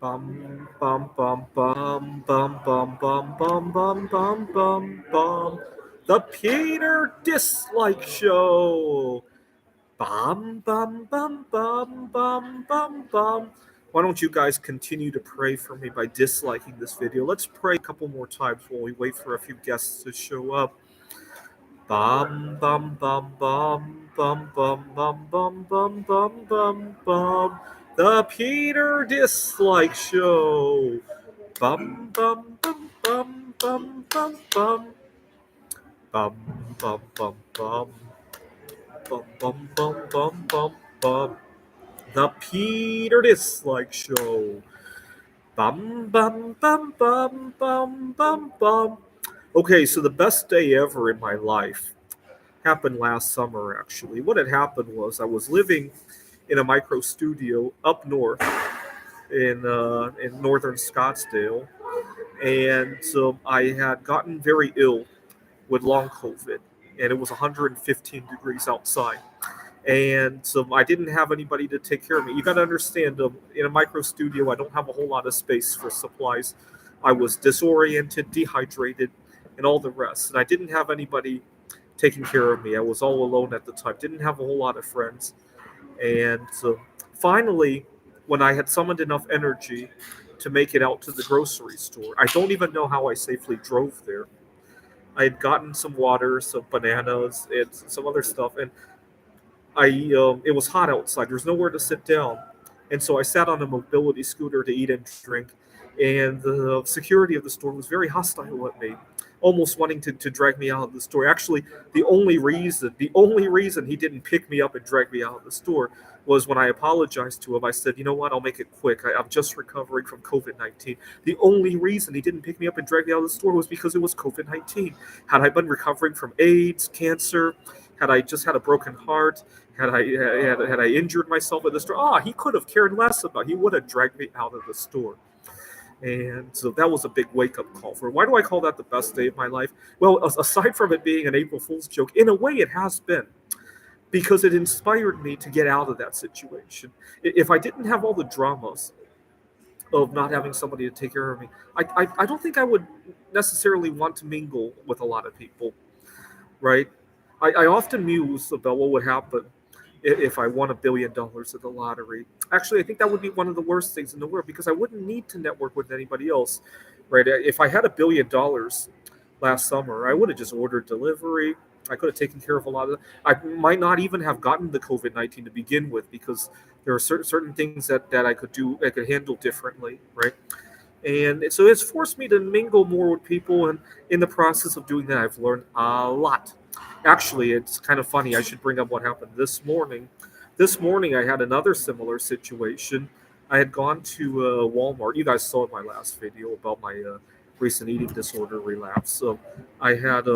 Bum bum bum bum bum bum bum bum bum bum bum bum. The Peter Dislike Show. Bum bum bum bum bum bum bum. Why don't you guys continue to pray for me by disliking this video? Let's pray a couple more times while we wait for a few guests to show up. Bum bum bum bum bum bum bum bum bum bum bum bum. The Peter Dislike Show. Bum bum bum bum bum bum bum. Bum bum bum bum bum bum bum bum bum bum. The Peter Dislike Show. Bum bum bum bum bum bum bum. Okay, so the best day ever in my life happened last summer. Actually, what had happened was I was living in a micro studio up north in northern Scottsdale, and I had gotten very ill with long COVID, and it was 115 degrees outside. And I didn't have anybody to take care of me. You got to understand, in a micro studio, I don't have a whole lot of space for supplies. I was disoriented, dehydrated, and all the rest. And I didn't have anybody taking care of me. I was all alone at the time. Didn't have a whole lot of friends. And finally, when I had summoned enough energy to make it out to the grocery store, I don't even know how I safely drove there. I had gotten some water, some bananas, and some other stuff, and it was hot outside. There's nowhere to sit down, and so I sat on a mobility scooter to eat and drink. And the security of the store was very hostile at me, almost wanting to drag me out of the store. Actually, the only reason he didn't pick me up and drag me out of the store was when I apologized to him. I said, "You know what? I'll make it quick. I'm just recovering from COVID-19." The only reason he didn't pick me up and drag me out of the store was because it was COVID-19. Had I been recovering from AIDS, cancer, had I just had a broken heart, had I injured myself at the store, he could have cared less about. He would have dragged me out of the store. And so that was a big wake up call for. Why do I call that the best day of my life? Well, aside from it being an April Fool's joke, in a way it has been, because it inspired me to get out of that situation. If I didn't have all the dramas of not having somebody to take care of me, I don't think I would necessarily want to mingle with a lot of people, right? I often muse about what would happen if I won $1 billion at the lottery. Actually, I think that would be one of the worst things in the world, because I wouldn't need to network with anybody else, right? If I had $1 billion last summer, I would have just ordered delivery. I could have taken care of a lot of. I might not even have gotten the COVID-19 to begin with, because there are certain things that I could do, I could handle differently, right? And so it's forced me to mingle more with people, and in the process of doing that, I've learned a lot. Actually, it's kind of funny. I should bring up what happened this morning. This morning, I had another similar situation. I had gone to Walmart. You guys saw in my last video about my recent eating disorder relapse. So I had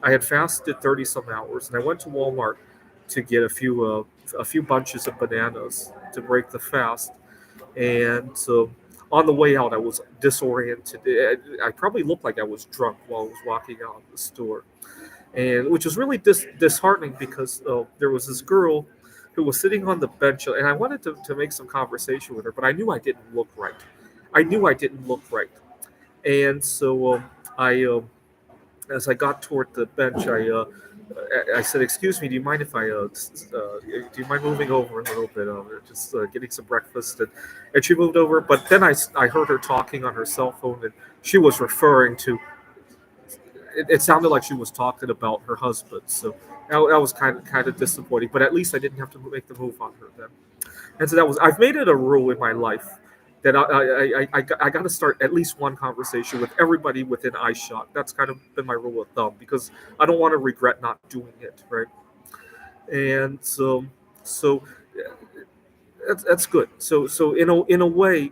I had fasted 30 some hours, and I went to Walmart to get a few bunches of bananas to break the fast. And so on the way out, I was disoriented. I probably looked like I was drunk while I was walking out of the store, and which was really disheartening, because there was this girl who was sitting on the bench, and I wanted to make some conversation with her, but I knew I didn't look right. I knew I didn't look right, and so I as I got toward the bench, I said, "Excuse me, do you mind if do you mind moving over a little bit? Just getting some breakfast." And she moved over, but then I heard her talking on her cell phone, and she was referring to. It sounded like she was talking about her husband, so that was kind of disappointing. But at least I didn't have to make the move on her then. And so that was. I've made it a rule in my life that I got to start at least one conversation with everybody within eyeshot. That's kind of been my rule of thumb, because I don't want to regret not doing it, right? And so that's good. So in a way,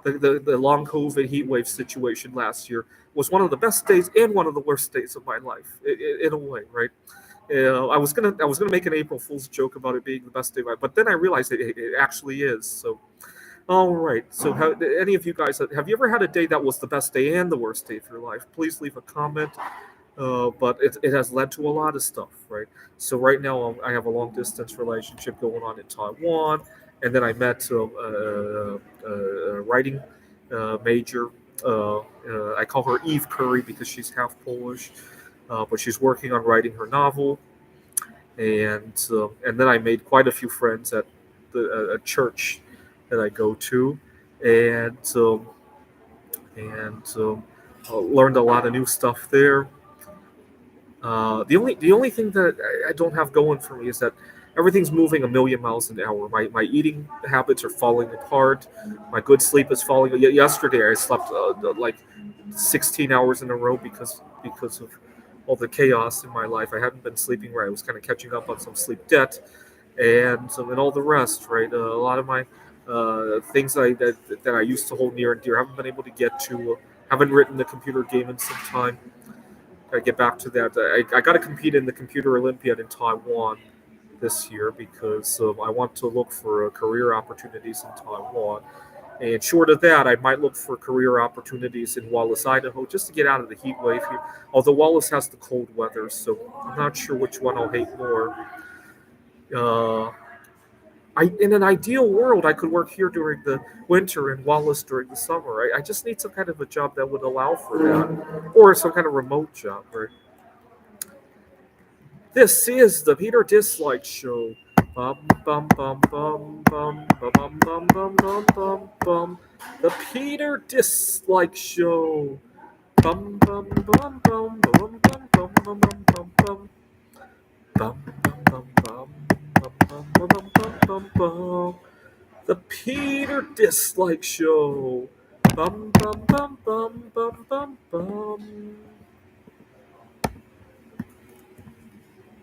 the long COVID heat wave situation last year was one of the best days and one of the worst days of my life, in a way, right? I was gonna make an April Fool's joke about it being the best day of my, but then I realized it actually is. So all right. So, any of you guys, have you ever had a day that was the best day and the worst day of your life? Please leave a comment. But it has led to a lot of stuff, right? So right now I have a long distance relationship going on in Taiwan, and then I met writing major. I call her Eve Curry because she's half Polish, but she's working on writing her novel. And then I made quite a few friends at a church that I go to, and learned a lot of new stuff there. The only thing that I don't have going for me is that everything's moving a million miles an hour. My eating habits are falling apart. My good sleep is falling. Yesterday I slept like 16 hours in a row because of all the chaos in my life. I haven't been sleeping right. I was kind of catching up on some sleep debt, and all the rest. Right, a lot of my things that I used to hold near and dear haven't been able to get to. Haven't written a computer game in some time. I get back to that. I got to compete in the Computer Olympiad in Taiwan this year because I want to look for career opportunities in Taiwan. And short of that, I might look for career opportunities in Wallace, Idaho, just to get out of the heat wave here. Although Wallace has the cold weather, so I'm not sure which one I'll hate more. Uh, in an ideal world, I could work here during the winter and Wallace during the summer. I just need some kind of a job that would allow for that, or some kind of remote job. Right? This is the Peter Dislike Show. Bum bum bum bum bum bum bum bum bum bum bum. The Peter Dislike Show. Bum bum bum bum bum bum bum bum bum bum. Bum bum bum bum bum bum bum bum bum bum. The Peter Dislike Show. Bum bum bum bum bum bum bum.